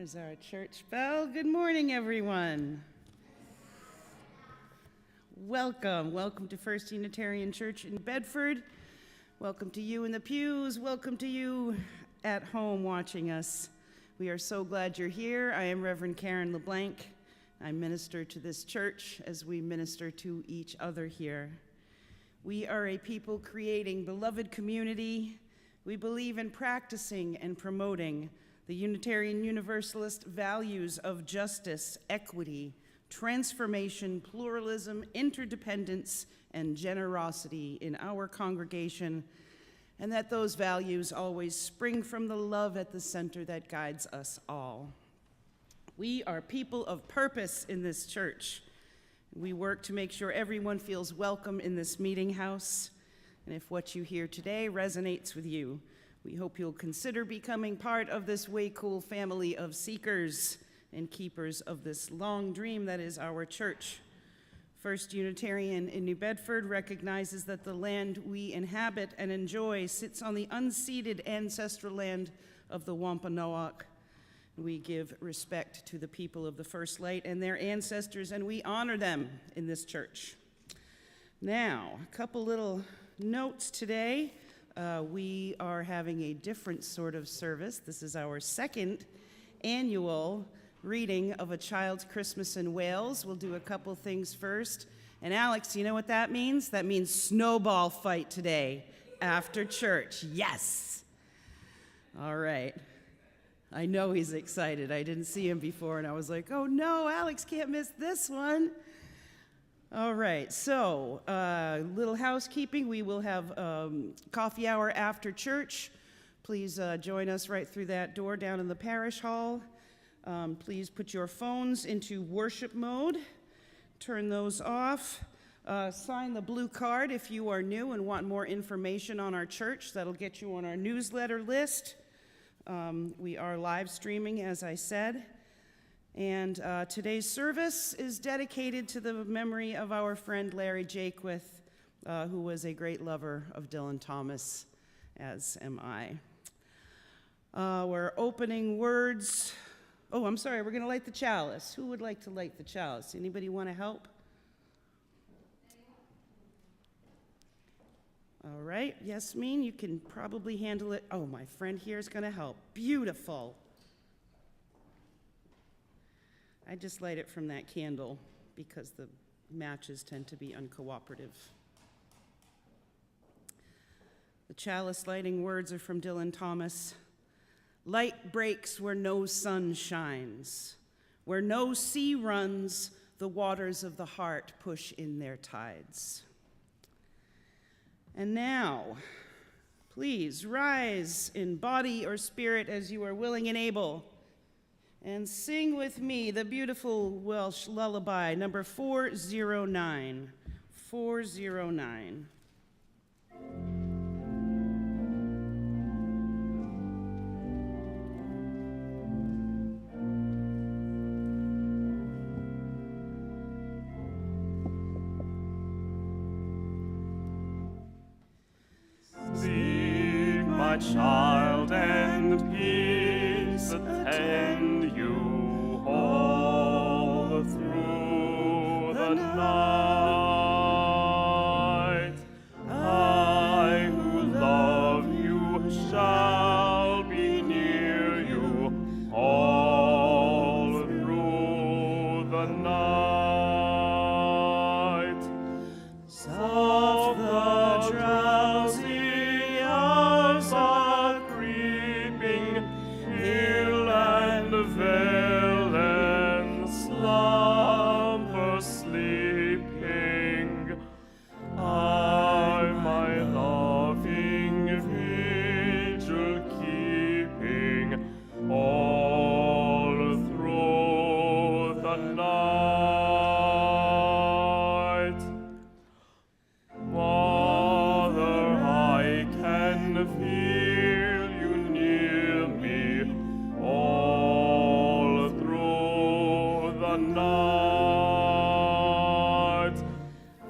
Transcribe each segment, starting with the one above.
There's our church bell. Good morning, everyone. Welcome to First Unitarian Church in Bedford. Welcome to you in the pews. Welcome to you at home watching us. We are so glad you're here. I am Reverend Karen LeBlanc. I minister to this church as we minister to each other here. We are a people creating beloved community. We believe in practicing and promoting the Unitarian Universalist values of justice, equity, transformation, pluralism, interdependence, and generosity in our congregation, and that those values always spring from the love at the center that guides us all. We are people of purpose in this church. We work to make sure everyone feels welcome in this meeting house, and if what you hear today resonates with you, we hope you'll consider becoming part of this way cool family of seekers and keepers of this long dream that is our church. First Unitarian in New Bedford recognizes that the land we inhabit and enjoy sits on the unceded ancestral land of the Wampanoag. We give respect to the people of the First Light and their ancestors, and we honor them in this church. Now, a couple little notes today. We are having a different sort of service. This is our second annual reading of A Child's Christmas in Wales. We'll do a couple things first. And Alex, you know what that means? That means snowball fight today after church. Yes! All right. I know he's excited. I didn't see him before, and I was like, oh no, Alex can't miss this one. All right, so little housekeeping. We will have coffee hour after church. Please join us right through that door down in the parish hall. Please put your phones into worship mode. Turn those off. Sign the blue card if you are new and want more information on our church. That'll get you on our newsletter list. We are live streaming, as I said. And today's service is dedicated to the memory of our friend Larry Jaquith, who was a great lover of Dylan Thomas, as am I. We're opening words. Oh, I'm sorry, we're going to light the chalice. Who would like to light the chalice? Anybody want to help? All right, Yasmin, you can probably handle it. Oh, my friend here is going to help. Beautiful. I just light it from that candle because the matches tend to be uncooperative. The chalice lighting words are from Dylan Thomas. Light breaks where no sun shines. Where no sea runs, the waters of the heart push in their tides. And now, please rise in body or spirit as you are willing and able, and sing with me the beautiful Welsh lullaby, number 409. 409. Sleep, my child, and peace attend you all through the night. I who love you shall be near you all through the night. Soft the drowsy hours are creeping, hill and vale and slumber sleeping. I my loving vigil keeping all through the night. Mother, I can feel you near me all through the night.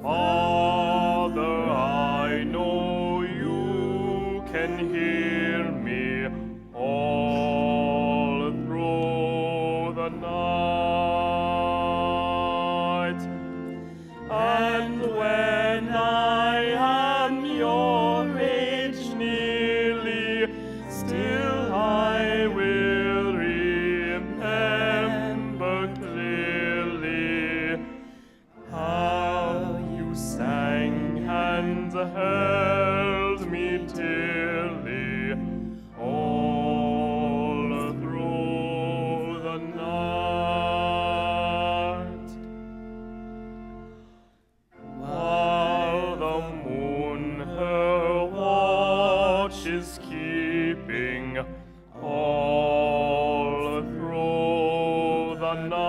Father, I know you can hear me all through keeping all through the night,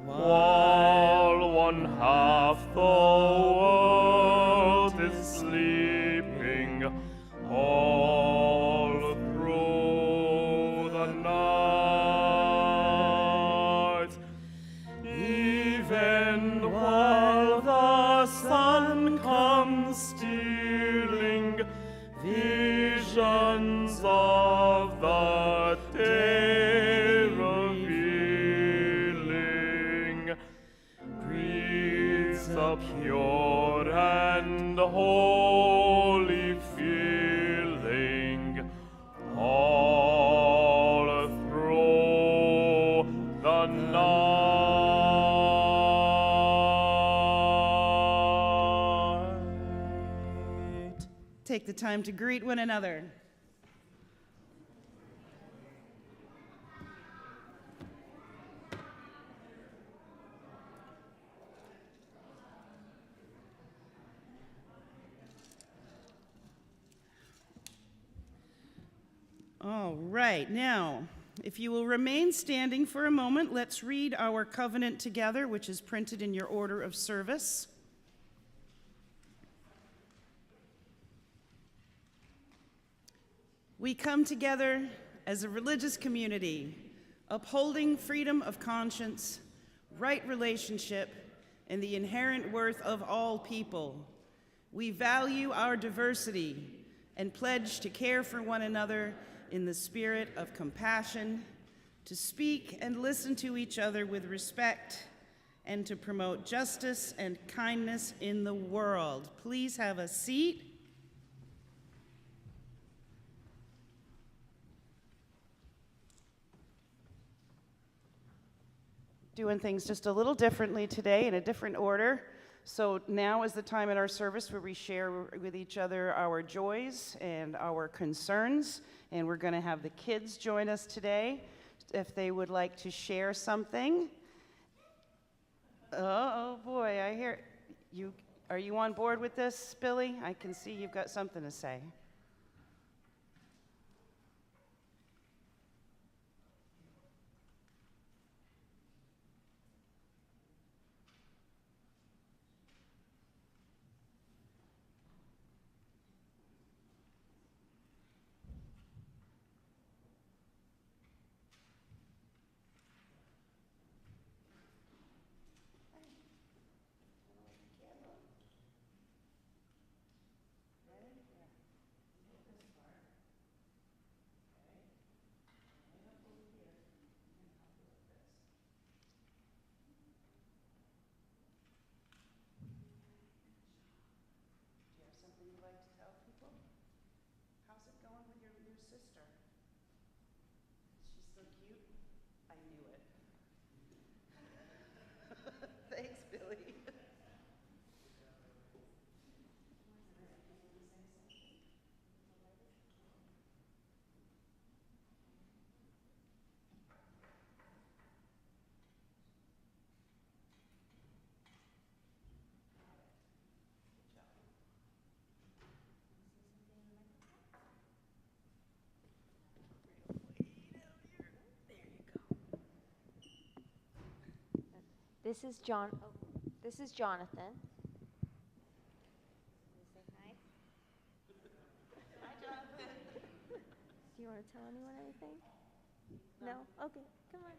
while one half the world is sleeping, all through the night, even while the sun comes stealing, visions of the day revealing, breathes a pure and holy feeling all through the night. Take the time to greet one another. All right, now, if you will remain standing for a moment, let's read our covenant together, which is printed in your order of service. We come together as a religious community, upholding freedom of conscience, right relationship, and the inherent worth of all people. We value our diversity and pledge to care for one another in the spirit of compassion, to speak and listen to each other with respect, and to promote justice and kindness in the world. Please have a seat. Doing things just a little differently today in a different order. So now is the time in our service where we share with each other our joys and our concerns. And we're going to have the kids join us today if they would like to share something. Oh boy, I hear you. Are you on board with this, Billy? I can see you've got something to say. Something you'd like to tell people? How's it going with your new sister? She's so cute. I knew it. Thanks, Billy. This is This is Jonathan. Say hi. Hi, Jonathan. Do you want to tell anyone anything? No? Okay, come on.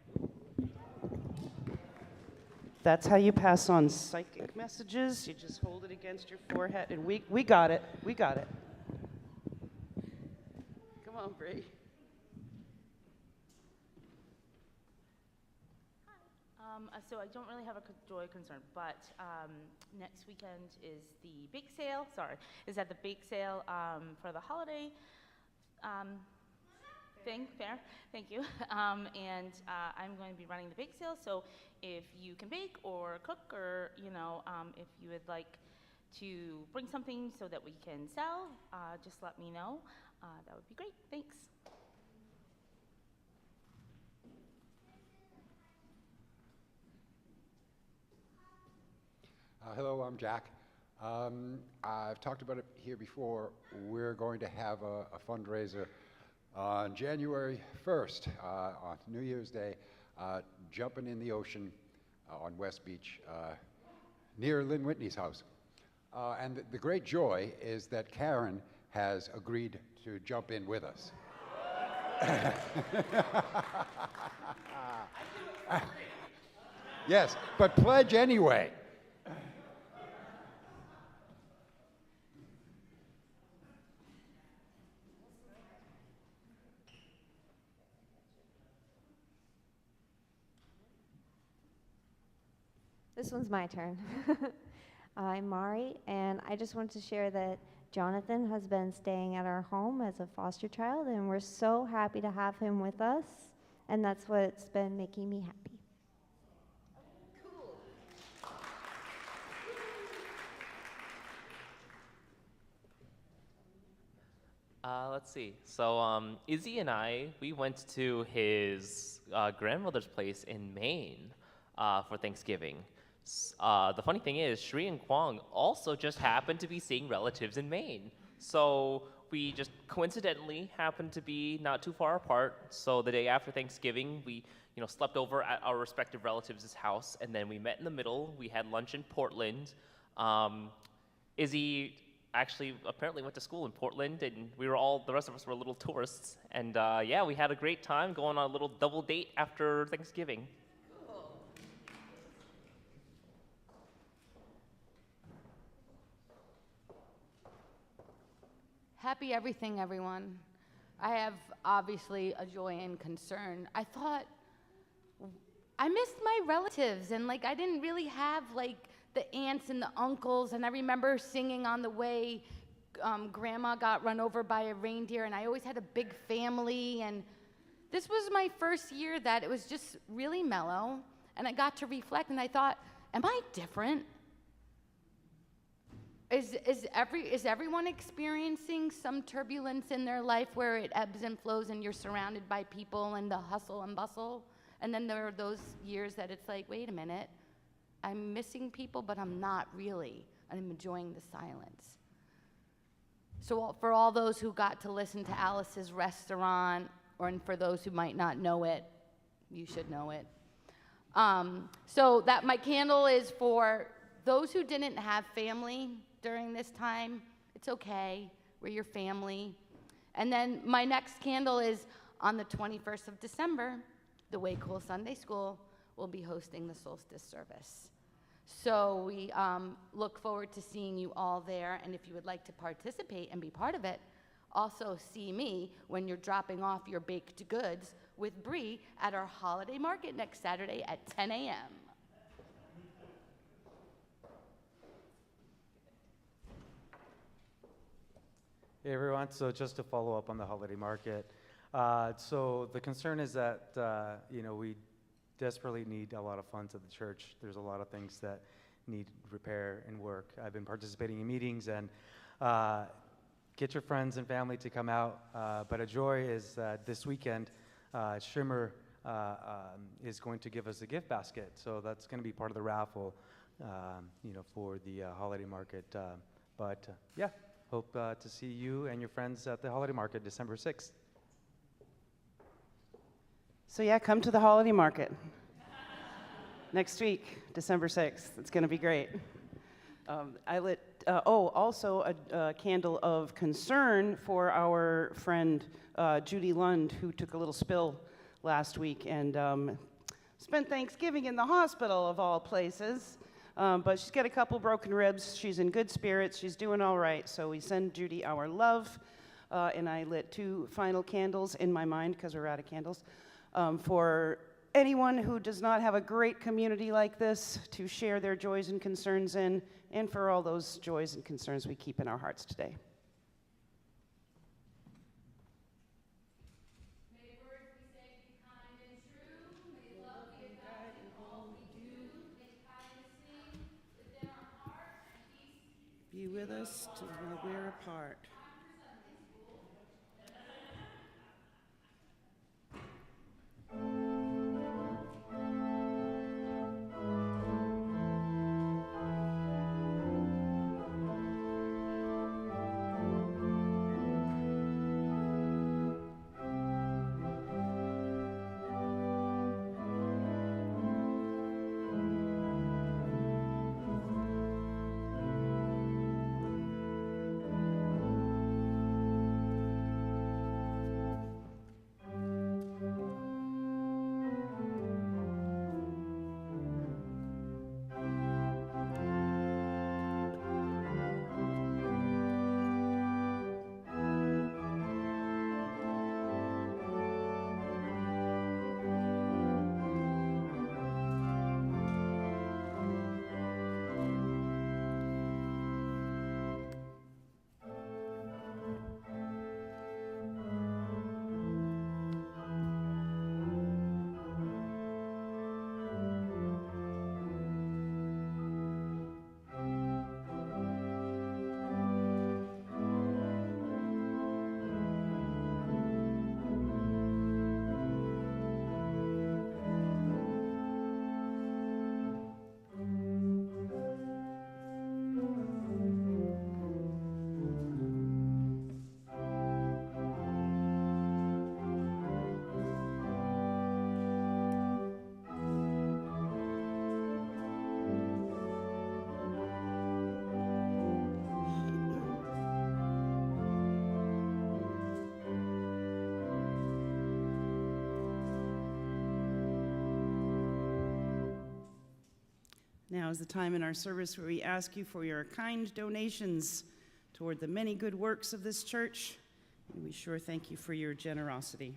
That's how you pass on psychic messages. You just hold it against your forehead, and we got it. We got it. Come on, Bree. So I don't really have a joy concern, but next weekend is the bake sale. Is at the bake sale for the holiday thing. Fair, thank you. And I'm going to be running the bake sale. So if you can bake or cook, or if you would like to bring something so that we can sell, just let me know. That would be great. Thanks. Hello, I'm Jack. I've talked about it here before. We're going to have a fundraiser on January 1st, on New Year's Day, jumping in the ocean on West Beach, near Lynn Whitney's house. And the great joy is that Karen has agreed to jump in with us. Yes, but pledge anyway. This one's my turn. I'm Mari, and I just wanted to share that Jonathan has been staying at our home as a foster child, and we're so happy to have him with us, and that's what's been making me happy. Let's see. So Izzy and I, we went to his grandmother's place in Maine for Thanksgiving. The funny thing is, Shri and Kwong also just happened to be seeing relatives in Maine. So we just coincidentally happened to be not too far apart. So the day after Thanksgiving, we slept over at our respective relatives' house, and then we met in the middle. We had lunch in Portland. Izzy actually apparently went to school in Portland, and the rest of us were little tourists. And yeah, we had a great time going on a little double date after Thanksgiving. Happy everything, everyone. I have obviously a joy and concern. I thought I missed my relatives, and I didn't really have the aunts and the uncles, and I remember singing on the way, Grandma got run over by a reindeer, and I always had a big family, and this was my first year that it was just really mellow, and I got to reflect, and I thought, am I different? Is everyone experiencing some turbulence in their life where it ebbs and flows and you're surrounded by people and the hustle and bustle? And then there are those years that it's like, wait a minute, I'm missing people, but I'm not really. I'm enjoying the silence. So for all those who got to listen to Alice's Restaurant, and for those who might not know it, you should know it. So that my candle is for those who didn't have family during this time. It's okay, we're your family. And then my next candle is on the 21st of December, the Way Cool Sunday School will be hosting the solstice service. So we look forward to seeing you all there, and if you would like to participate and be part of it, also see me when you're dropping off your baked goods with Bree at our holiday market next Saturday at 10 a.m. Hey everyone, so just to follow up on the holiday market. So the concern is that, we desperately need a lot of funds at the church. There's a lot of things that need repair and work. I've been participating in meetings, and get your friends and family to come out. But a joy is that this weekend, Shimmer is going to give us a gift basket. So that's going to be part of the raffle, for the holiday market. Yeah. Hope to see you and your friends at the holiday market December 6th. So yeah, come to the holiday market next week, December 6th. It's going to be great. I lit, also a candle of concern for our friend Judy Lund, who took a little spill last week and spent Thanksgiving in the hospital, of all places. But she's got a couple broken ribs. She's in good spirits. She's doing all right. So we send Judy our love. And I lit 2 final candles in my mind, because we're out of candles, for anyone who does not have a great community like this to share their joys and concerns in, and for all those joys and concerns we keep in our hearts today. Be with us till we're apart. Now is the time in our service where we ask you for your kind donations toward the many good works of this church, and we sure thank you for your generosity.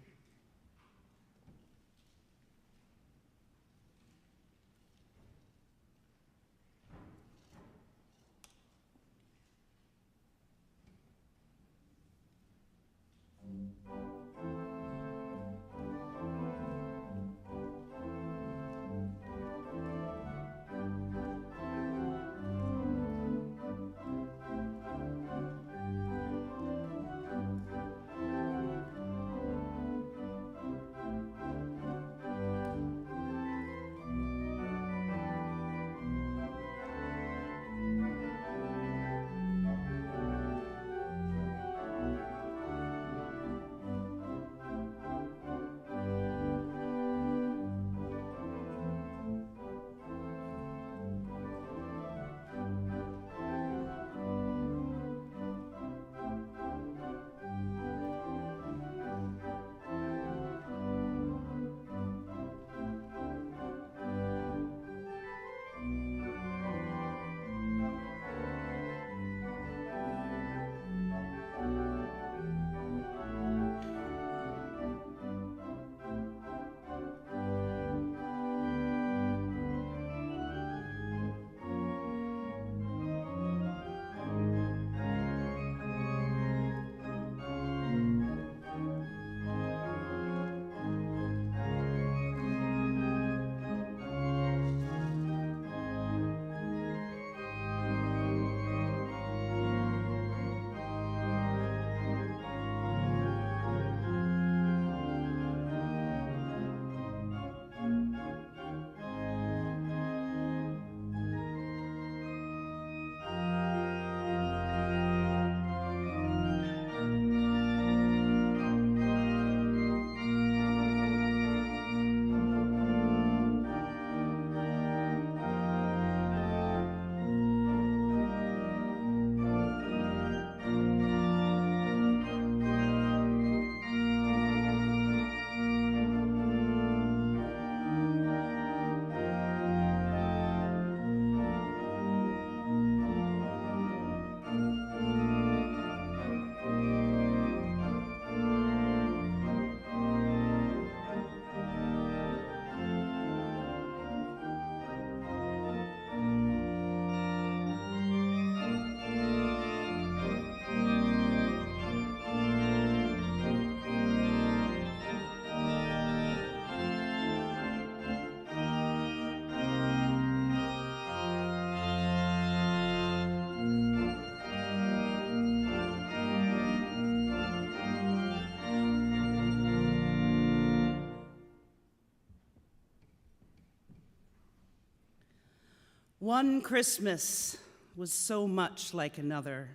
One Christmas was so much like another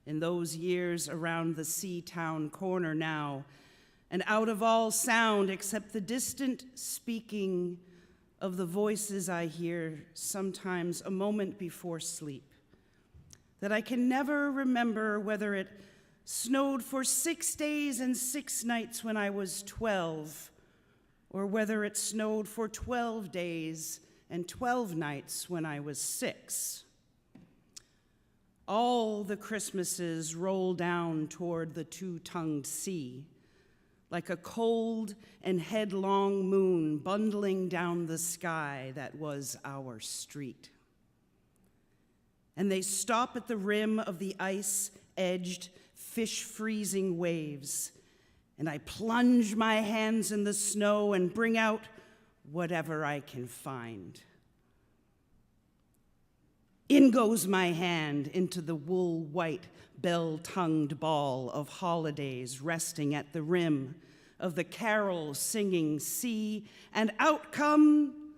in those years around the Sea-Town corner now, and out of all sound except the distant speaking of the voices I hear sometimes a moment before sleep, that I can never remember whether it snowed for 6 days and 6 nights when I was 12, or whether it snowed for 12 days and 12 nights when I was 6. All the Christmases roll down toward the two-tongued sea, like a cold and headlong moon bundling down the sky that was our street. And they stop at the rim of the ice-edged, fish-freezing waves, and I plunge my hands in the snow and bring out whatever I can find. In goes my hand into the wool-white, bell-tongued ball of holidays resting at the rim of the carol-singing sea, and out come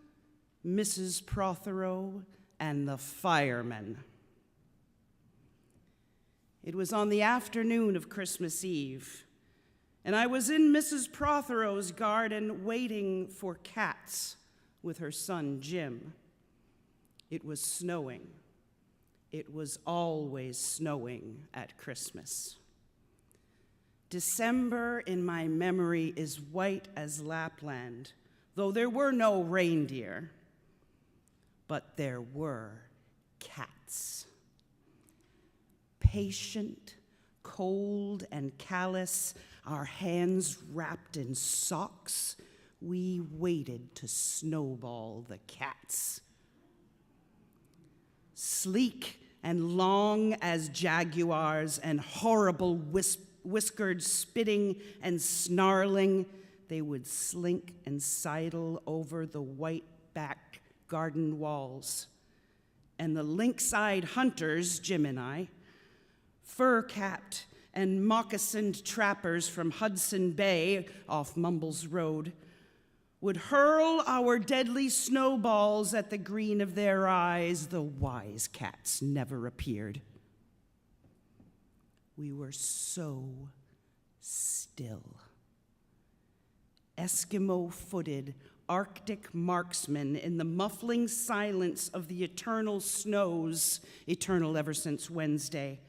Mrs. Prothero and the firemen. It was on the afternoon of Christmas Eve, and I was in Mrs. Prothero's garden waiting for cats with her son Jim. It was snowing. It was always snowing at Christmas. December in my memory is white as Lapland, though there were no reindeer. but there were cats. Patient, cold, and callous, our hands wrapped in socks, we waited to snowball the cats. Sleek and long as jaguars and horrible whiskered, spitting and snarling, they would slink and sidle over the white back garden walls. And the lynx-eyed hunters, Jim and I, fur-capped and moccasined trappers from Hudson Bay off Mumbles Road, would hurl our deadly snowballs at the green of their eyes. The wise cats never appeared. We were so still. Eskimo-footed Arctic marksmen in the muffling silence of the eternal snows, eternal ever since Wednesday,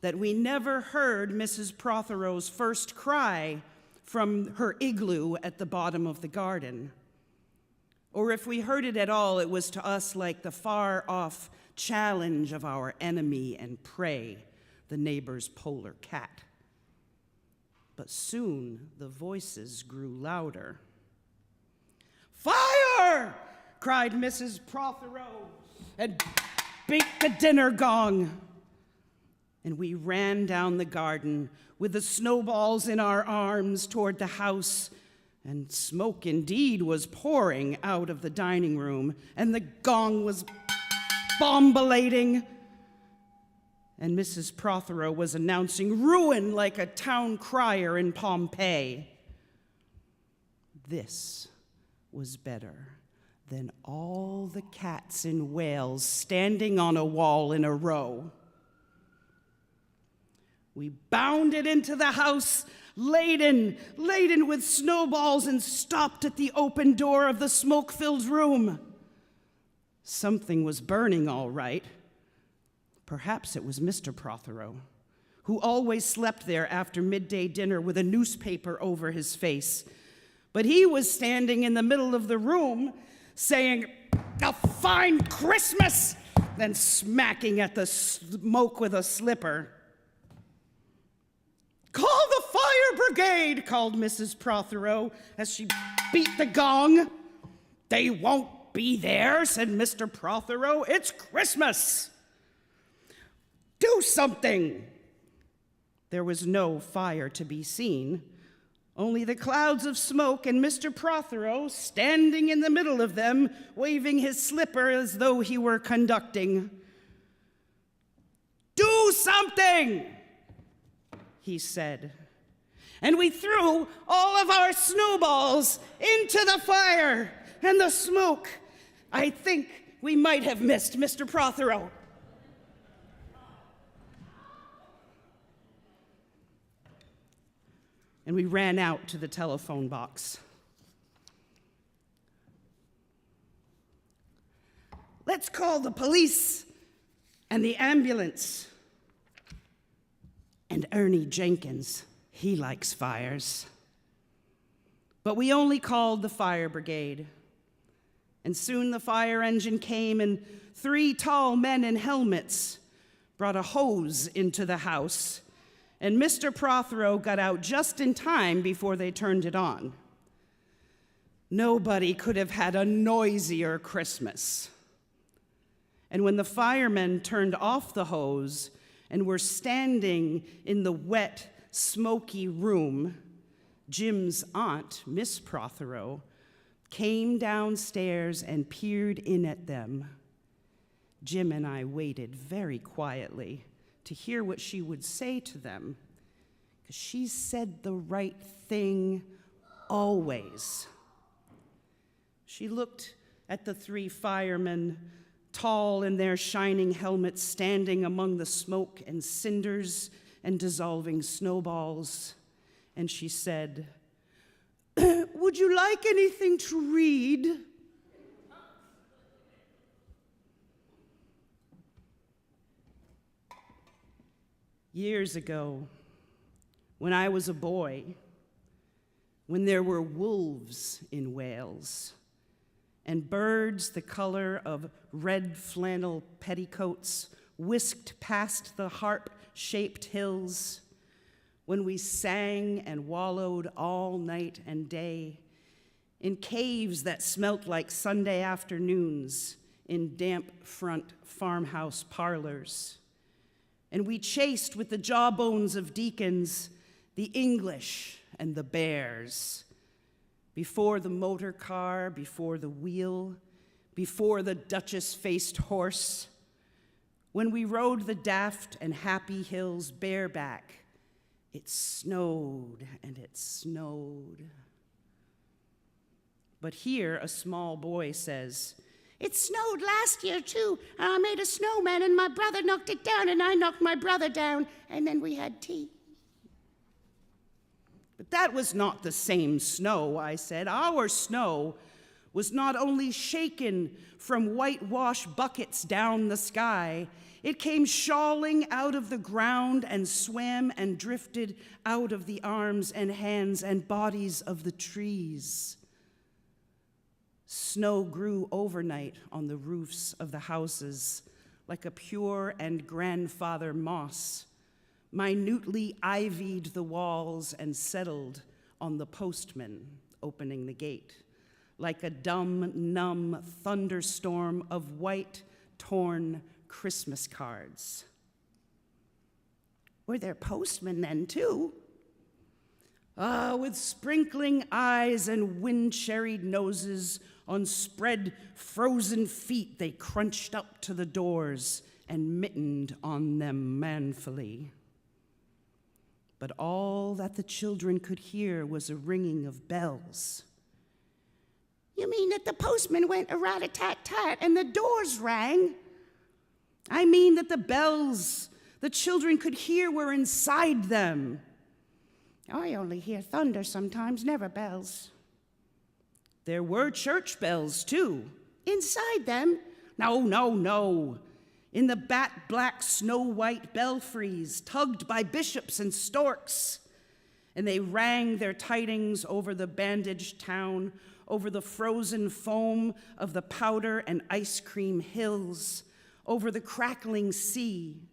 that we never heard Mrs. Prothero's first cry from her igloo at the bottom of the garden. Or if we heard it at all, it was to us like the far-off challenge of our enemy and prey, the neighbor's polar cat. But soon the voices grew louder. "Fire!" cried Mrs. Prothero, and beat the dinner gong. And we ran down the garden with the snowballs in our arms toward the house, and smoke indeed was pouring out of the dining room, and the gong was bombulating, and Mrs. Prothero was announcing ruin like a town crier in Pompeii. This was better than all the cats in Wales standing on a wall in a row. We bounded into the house, laden with snowballs, and stopped at the open door of the smoke-filled room. Something was burning, all right. Perhaps it was Mr. Prothero, who always slept there after midday dinner with a newspaper over his face. But he was standing in the middle of the room saying, "A fine Christmas," then smacking at the smoke with a slipper. "Call the fire brigade," called Mrs. Prothero as she beat the gong. "They won't be there," said Mr. Prothero. "It's Christmas. Do something." There was no fire to be seen, only the clouds of smoke and Mr. Prothero standing in the middle of them, waving his slipper as though he were conducting. "Do something," he said. And we threw all of our snowballs into the fire and the smoke. I think we might have missed Mr. Prothero. And we ran out to the telephone box. "Let's call the police and the ambulance." And Ernie Jenkins, he likes fires. But we only called the fire brigade. And soon the fire engine came, and 3 tall men in helmets brought a hose into the house. And Mr. Prothero got out just in time before they turned it on. Nobody could have had a noisier Christmas. And when the firemen turned off the hose and were standing in the wet, smoky room, Jim's aunt, Miss Prothero, came downstairs and peered in at them. Jim and I waited very quietly to hear what she would say to them, because she said the right thing always. She looked at the 3 firemen, tall in their shining helmets, standing among the smoke and cinders and dissolving snowballs, and she said, "Would you like anything to read?" Years ago, when I was a boy, when there were wolves in Wales, and birds the color of red flannel petticoats whisked past the harp-shaped hills, when we sang and wallowed all night and day in caves that smelt like Sunday afternoons in damp front farmhouse parlors. And we chased with the jawbones of deacons the English and the bears, before the motor car, before the wheel, before the Duchess-faced horse, when we rode the daft and happy hills bareback. It snowed and it snowed. But here a small boy says, "It snowed last year too, and I made a snowman and my brother knocked it down and I knocked my brother down and then we had tea." But that was not the same snow, I said. Our snow was not only shaken from whitewash buckets down the sky, it came shawling out of the ground and swam and drifted out of the arms and hands and bodies of the trees. Snow grew overnight on the roofs of the houses like a pure and grandfather moss, minutely ivied the walls and settled on the postman opening the gate, like a dumb, numb thunderstorm of white, torn Christmas cards. Were there postmen then, too? With sprinkling eyes and wind-cherried noses, on spread frozen feet they crunched up to the doors and mittened on them manfully. But all that the children could hear was a ringing of bells. "You mean that the postman went a-rat-a-tat-tat and the doors rang?" "I mean that the bells the children could hear were inside them." "I only hear thunder sometimes, never bells." "There were church bells, too." "Inside them?" No. In the bat-black, snow-white belfries, tugged by bishops and storks. And they rang their tidings over the bandaged town, over the frozen foam of the powder and ice cream hills, over the crackling sea.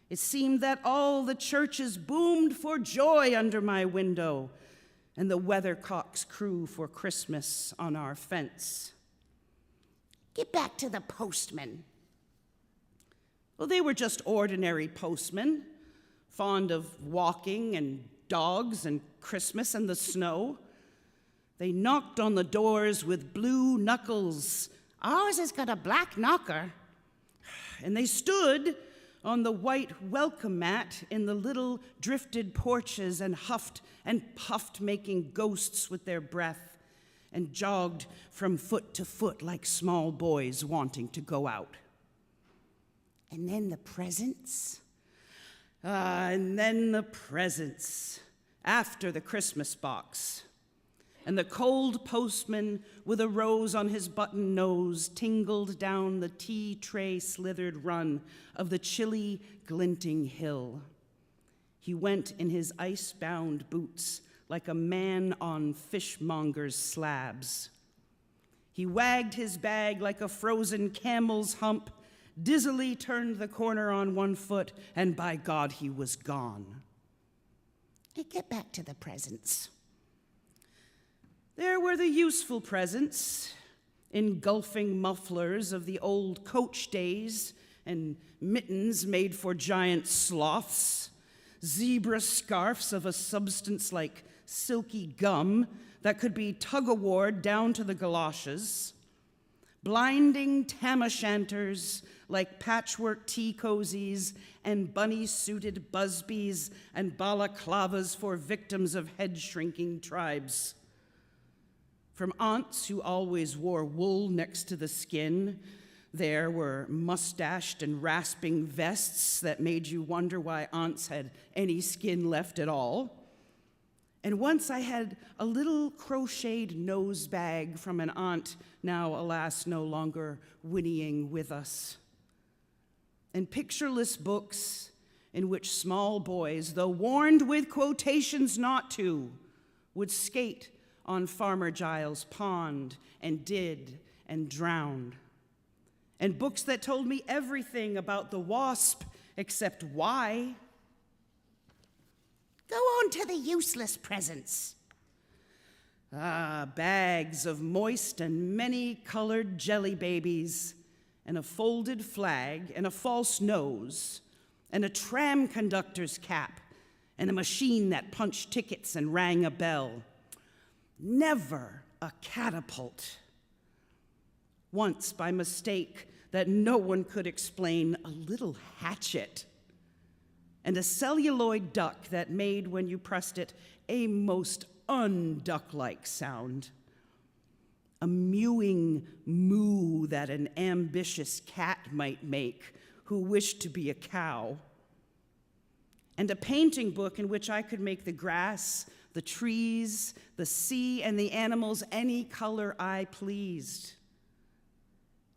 It seemed that all the churches boomed for joy under my window, and the weathercocks crew for Christmas on our fence. "Get back to the postman." Well, they were just ordinary postmen, fond of walking and dogs and Christmas and the snow. They knocked on the doors with blue knuckles. "Ours has got a black knocker." And they stood on the white welcome mat in the little drifted porches and huffed and puffed, making ghosts with their breath, and jogged from foot to foot like small boys wanting to go out. And then the presents. And then the presents after the Christmas box. And the cold postman with a rose on his button nose tingled down the tea tray slithered run of the chilly, glinting hill. He went in his ice-bound boots like a man on fishmonger's slabs. He wagged his bag like a frozen camel's hump, dizzily turned the corner on one foot, and by God, he was gone. Hey, get back to the presents. There were the useful presents, engulfing mufflers of the old coach days and mittens made for giant sloths, zebra scarfs of a substance like silky gum that could be tug-o-warred down to the galoshes, blinding tam-o'-shanters like patchwork tea cozies and bunny-suited busbies and balaclavas for victims of head-shrinking tribes. From aunts who always wore wool next to the skin, there were mustached and rasping vests that made you wonder why aunts had any skin left at all. And once I had a little crocheted nose bag from an aunt, now, alas, no longer whinnying with us. And pictureless books in which small boys, though warned with quotations not to, would skate on Farmer Giles' pond and did, and drowned. And books that told me everything about the wasp except why. Go on to the useless presents. Bags of moist and many-colored jelly babies, and a folded flag, and a false nose, and a tram conductor's cap, and a machine that punched tickets and rang a bell. Never a catapult. Once, by mistake that no one could explain, a little hatchet, and a celluloid duck that made, when you pressed it, a most unduck-like sound. A mewing moo that an ambitious cat might make who wished to be a cow. And a painting book in which I could make the grass, the trees, the sea, and the animals any color I pleased.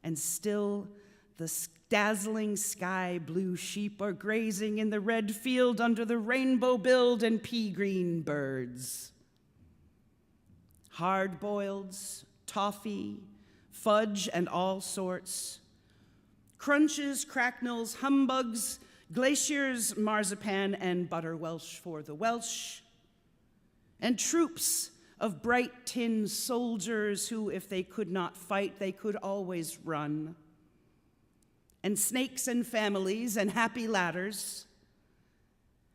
And still, the dazzling sky blue sheep are grazing in the red field under the rainbow-billed and pea-green birds. Hard-boileds, toffee, fudge, and all sorts. Crunches, cracknels, humbugs, glaciers, marzipan, and butter Welsh for the Welsh. And troops of bright tin soldiers who, if they could not fight, they could always run. And snakes and families and happy ladders.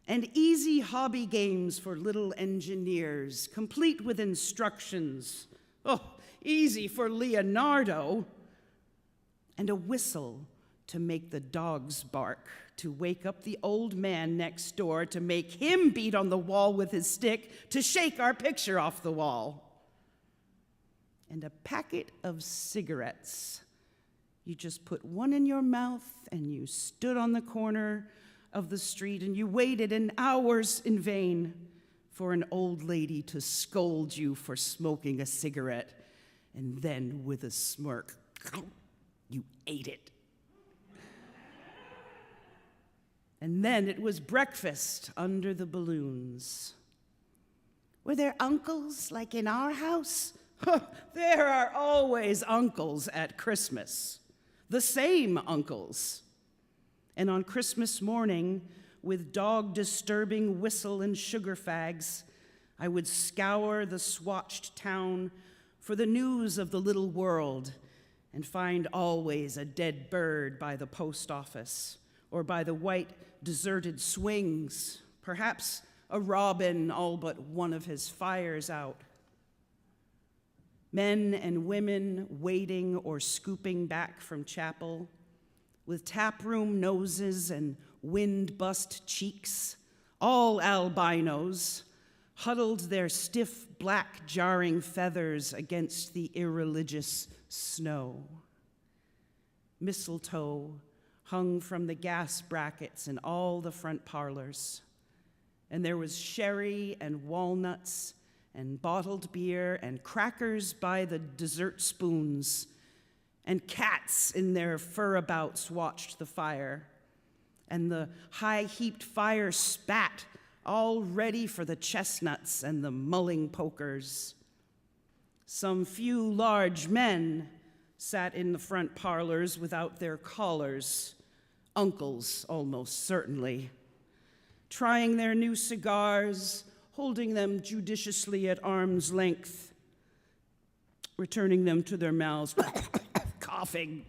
And easy hobby games for little engineers, complete with instructions. Oh, easy for Leonardo. And a whistle to make the dogs bark, to wake up the old man next door, to make him beat on the wall with his stick, to shake our picture off the wall. And a packet of cigarettes. You just put one in your mouth, and you stood on the corner of the street, and you waited in hours in vain for an old lady to scold you for smoking a cigarette, and then with a smirk, you ate it. And then it was breakfast under the balloons. Were there uncles like in our house? There are always uncles at Christmas, the same uncles. And on Christmas morning, with dog-disturbing whistle and sugar fags, I would scour the swatched town for the news of the little world and find always a dead bird by the post office or by the white deserted swings, perhaps a robin all but one of his fires out. Men and women wading or scooping back from chapel, with taproom noses and wind-bust cheeks, all albinos, huddled their stiff black jarring feathers against the irreligious snow. Mistletoe hung from the gas brackets in all the front parlors, and there was sherry and walnuts and bottled beer and crackers by the dessert spoons, and cats in their furabouts watched the fire, and the high-heaped fire spat, all ready for the chestnuts and the mulling pokers. Some few large men sat in the front parlors without their collars, uncles almost certainly, trying their new cigars, holding them judiciously at arm's length, returning them to their mouths, coughing,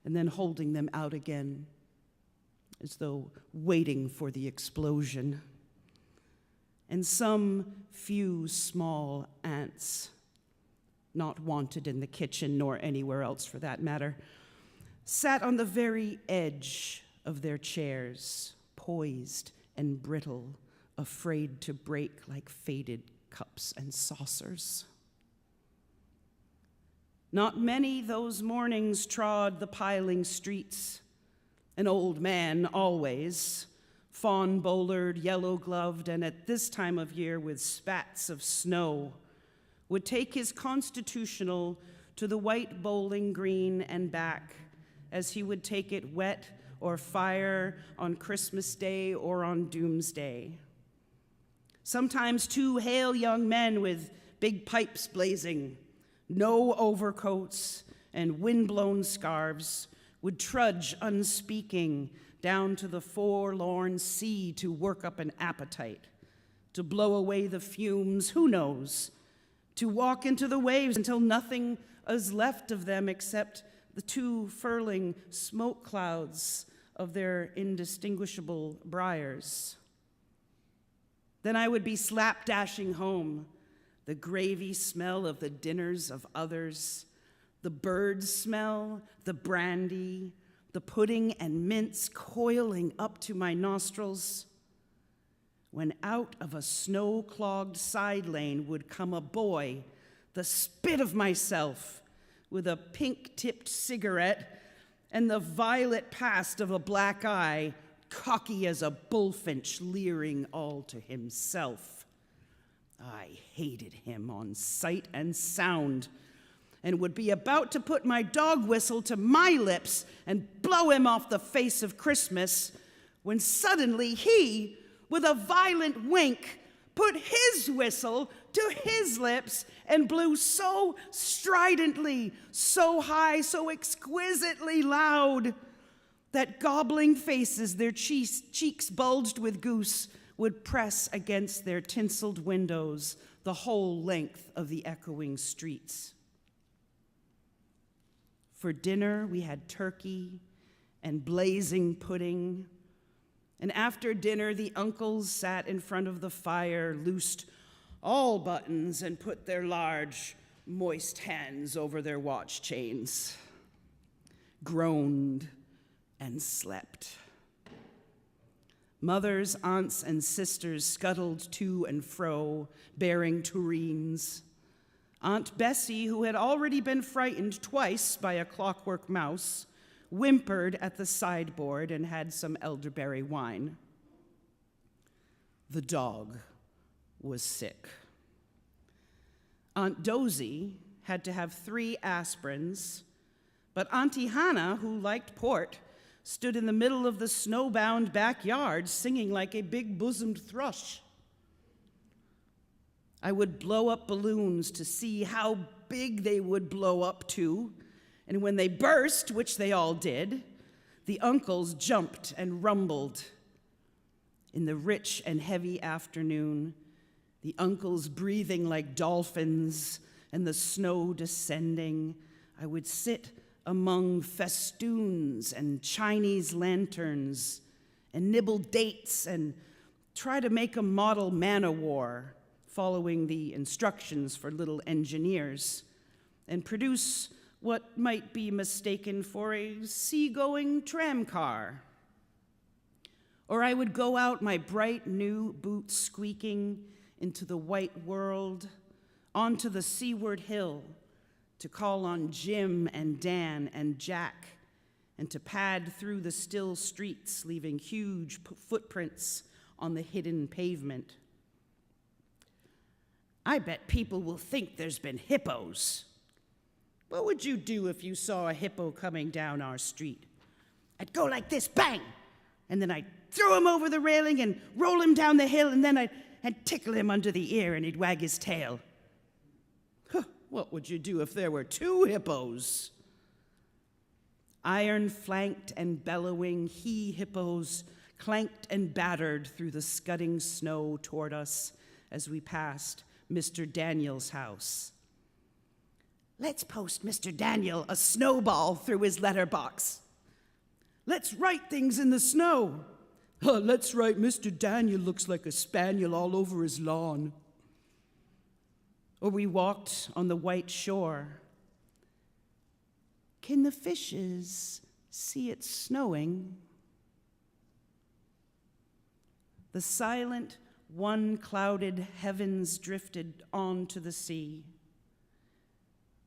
and then holding them out again, as though waiting for the explosion. And some few small ants, not wanted in the kitchen nor anywhere else for that matter, sat on the very edge of their chairs, poised and brittle, afraid to break like faded cups and saucers. Not many those mornings trod the piling streets. An old man always, fawn-bowlered, yellow-gloved, and at this time of year with spats of snow, would take his constitutional to the white bowling green and back, as he would take it wet or fire on Christmas Day or on Doomsday. Sometimes two hale young men with big pipes blazing, no overcoats, and wind-blown scarves, would trudge unspeaking down to the forlorn sea to work up an appetite, to blow away the fumes, who knows, to walk into the waves until nothing is left of them except the two furling smoke clouds of their indistinguishable briars. Then I would be slapdashing home, the gravy smell of the dinners of others, the bird smell, the brandy, the pudding and mince coiling up to my nostrils, when out of a snow-clogged side lane would come a boy, the spit of myself, with a pink-tipped cigarette and the violet past of a black eye, cocky as a bullfinch, leering all to himself. I hated him on sight and sound, and would be about to put my dog whistle to my lips and blow him off the face of Christmas, when suddenly he, with a violent wink, put his whistle to his lips and blew so stridently, so high, so exquisitely loud, that gobbling faces, their cheeks bulged with goose, would press against their tinseled windows the whole length of the echoing streets. For dinner, we had turkey and blazing pudding. And after dinner, the uncles sat in front of the fire, loosed all buttons, and put their large, moist hands over their watch chains, groaned, and slept. Mothers, aunts, and sisters scuttled to and fro, bearing tureens. Aunt Bessie, who had already been frightened twice by a clockwork mouse, whimpered at the sideboard and had some elderberry wine. The dog was sick. Aunt Dozy had to have 3 aspirins, but Auntie Hannah, who liked port, stood in the middle of the snowbound backyard singing like a big-bosomed thrush. I would blow up balloons to see how big they would blow up to, and when they burst, which they all did, the uncles jumped and rumbled. In the rich and heavy afternoon, the uncles breathing like dolphins and the snow descending, I would sit among festoons and Chinese lanterns and nibble dates and try to make a model man-o-war following the instructions for little engineers, and produce what might be mistaken for a seagoing tram car. Or I would go out, my bright new boots squeaking, into the white world, onto the seaward hill, to call on Jim and Dan and Jack, and to pad through the still streets, leaving huge footprints on the hidden pavement. I bet people will think there's been hippos. What would you do if you saw a hippo coming down our street? I'd go like this, bang! And then I'd throw him over the railing and roll him down the hill, and then I'd tickle him under the ear and he'd wag his tail. Huh, what would you do if there were 2 hippos? Iron-flanked and bellowing he-hippos clanked and battered through the scudding snow toward us as we passed Mr. Daniel's house. Let's post Mr. Daniel a snowball through his letterbox. Let's write things in the snow. Let's write Mr. Daniel looks like a spaniel all over his lawn. Or we walked on the white shore. Can the fishes see it snowing? The silent, one-clouded heavens drifted onto the sea.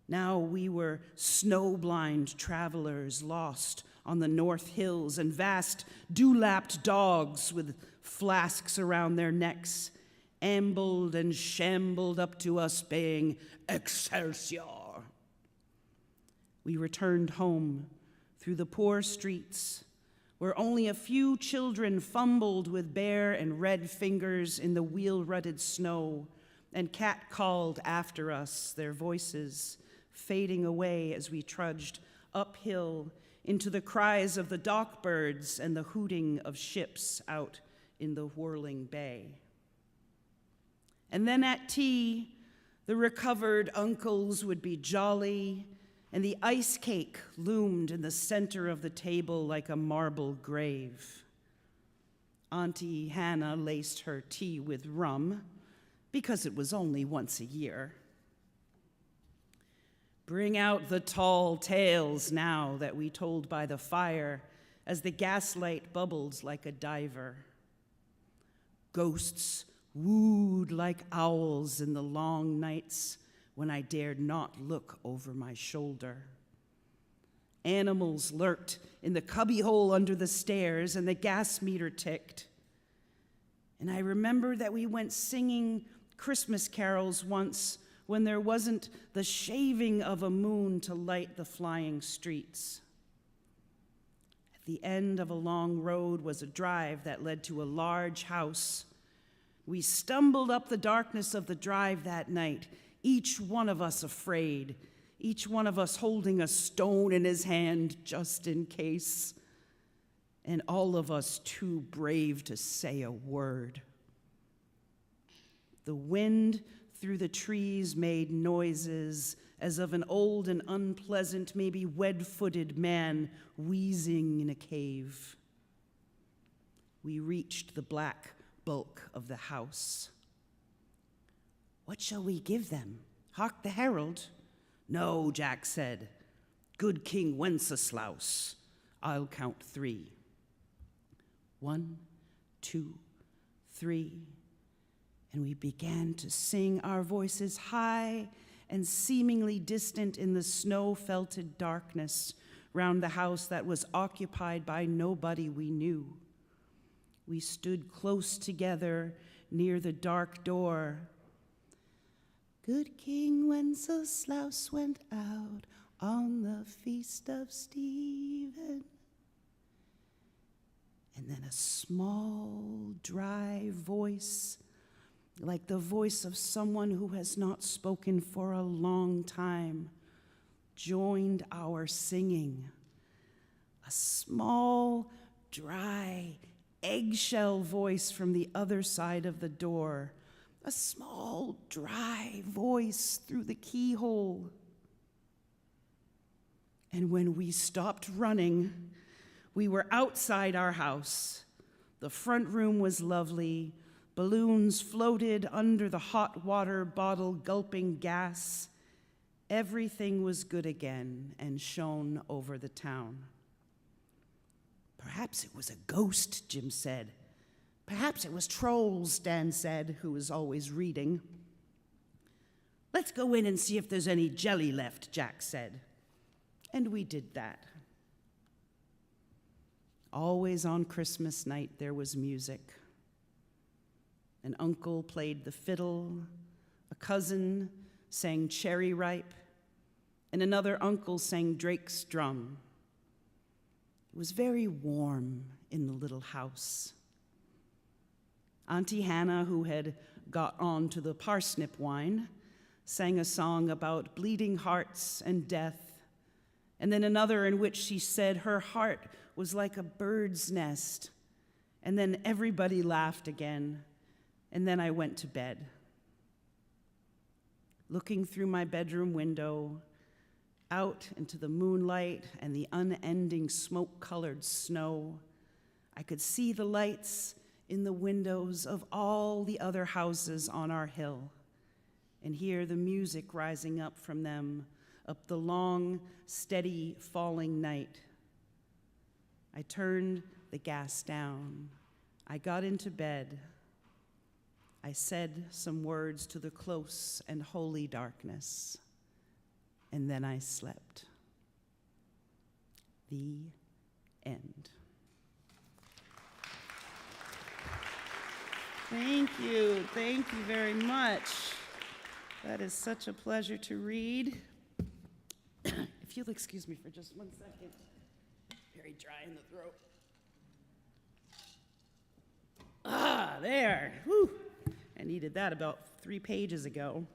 Now we were snow-blind travelers lost on the North Hills, and vast dew-lapped dogs with flasks around their necks ambled and shambled up to us, baying, "Excelsior!" We returned home through the poor streets, where only a few children fumbled with bare and red fingers in the wheel-rutted snow, and cat-called after us, their voices fading away as we trudged uphill into the cries of the dock birds and the hooting of ships out in the whirling bay. And then at tea, the recovered uncles would be jolly, and the ice cake loomed in the center of the table like a marble grave. Auntie Hannah laced her tea with rum, because it was only once a year. Bring out the tall tales now that we told by the fire as the gaslight bubbled like a diver. Ghosts wooed like owls in the long nights when I dared not look over my shoulder. Animals lurked in the cubbyhole under the stairs, and the gas meter ticked. And I remember that we went singing Christmas carols once when there wasn't the shaving of a moon to light the flying streets. At the end of a long road was a drive that led to a large house. We stumbled up the darkness of the drive that night, each one of us afraid, each one of us holding a stone in his hand just in case, and all of us too brave to say a word. The wind through the trees made noises as of an old and unpleasant, maybe wed-footed man wheezing in a cave. We reached the black bulk of the house. What shall we give them? Hark the herald? No, Jack said. Good King Wenceslaus. I'll count 3. 1, 2, 3. And we began to sing our voices high and seemingly distant in the snow-felted darkness round the house that was occupied by nobody we knew. We stood close together near the dark door. Good King Wenceslaus went out on the feast of Stephen. And then a small, dry voice, like the voice of someone who has not spoken for a long time, joined our singing. A small, dry, eggshell voice from the other side of the door. A small, dry voice through the keyhole. And when we stopped running, we were outside our house. The front room was lovely. Balloons floated under the hot water bottle gulping gas. Everything was good again and shone over the town. Perhaps it was a ghost, Jim said. Perhaps it was trolls, Dan said, who was always reading. Let's go in and see if there's any jelly left, Jack said. And we did that. Always on Christmas night there was music. An uncle played the fiddle, a cousin sang Cherry Ripe, and another uncle sang Drake's drum. It was very warm in the little house. Auntie Hannah, who had got on to the parsnip wine, sang a song about bleeding hearts and death, and then another in which she said her heart was like a bird's nest, and then everybody laughed again, and then I went to bed. Looking through my bedroom window, out into the moonlight and the unending smoke-colored snow, I could see the lights in the windows of all the other houses on our hill and hear the music rising up from them, up the long, steady, falling night. I turned the gas down. I got into bed. I said some words to the close and holy darkness, and then I slept. The end. Thank you very much. That is such a pleasure to read. If you'll excuse me for just 1 second. Very dry in the throat. Ah, there. Whew. I needed that about 3 pages ago.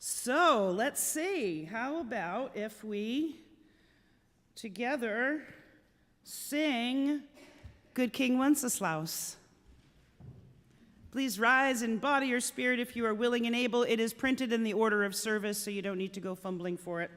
So let's see. How about if we together sing Good King Wenceslaus? Please rise in body or spirit if you are willing and able. It is printed in the order of service, so you don't need to go fumbling for it.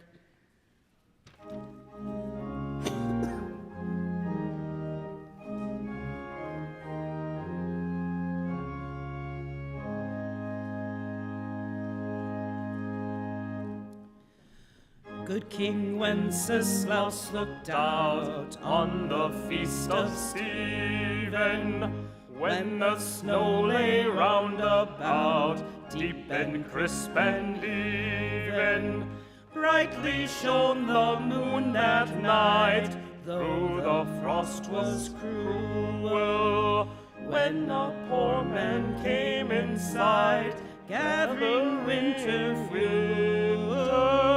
Good King Wenceslaus looked out on the feast of Stephen, when the snow lay round about, deep and crisp and even. Brightly shone the moon that night, though the frost was cruel. When a poor man came in sight, gathering winter fuel.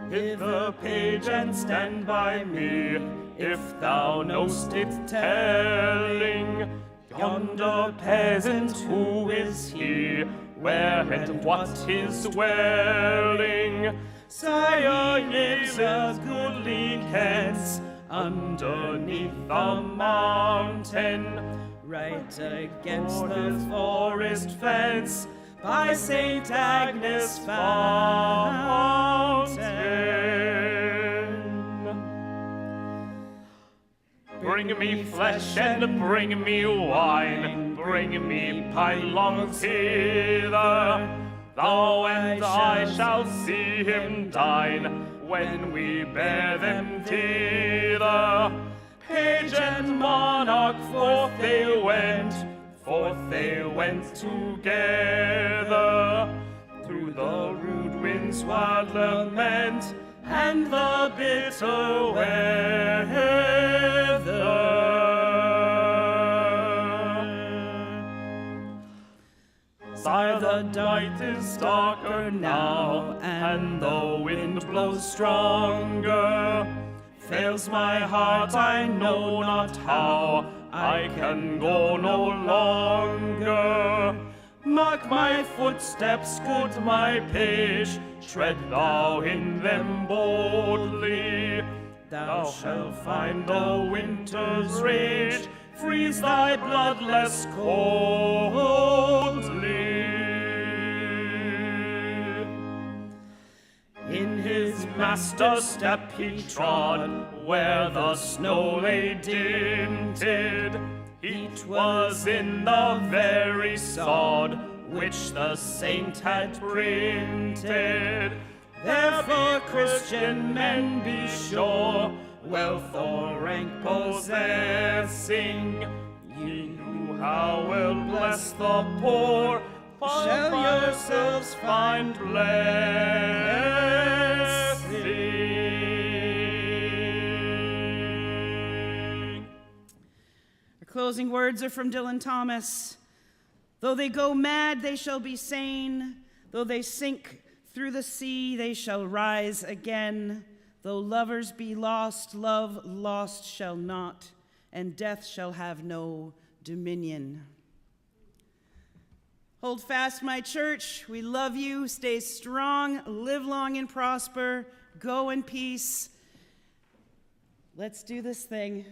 Hither, page, and stand by me, if thou know'st it telling. Yonder peasant, who is he? Where and what his dwelling? Sire, lives a goodly Kent, underneath the mountain, right against the forest fence, by St. Agnes fountain. Bring me flesh and bring me wine, bring me pine longs hither. Thou and I shall see him dine, when we bear them thither. Page and monarch, forth they went together, through the rude wind's wild lament, and the bitter weather. Sire, the night is darker now, and the wind blows stronger. Fails my heart, I know not how, I can go no longer. Mark my footsteps, good my page, tread thou in them boldly. Thou shalt find the winter's rage, freeze thy blood less coldly. In his master's step he trod, where the snow lay dinted. It was in the very sod which the saint had printed. Therefore, Christian men, be sure, wealth or rank possessing, ye who how will bless the poor, shall yourselves find blessing. Our closing words are from Dylan Thomas. Though they go mad, they shall be sane. Though they sink through the sea, they shall rise again. Though lovers be lost, love lost shall not, and death shall have no dominion. Hold fast, my church. We love you. Stay strong, live long and prosper. Go in peace. Let's do this thing.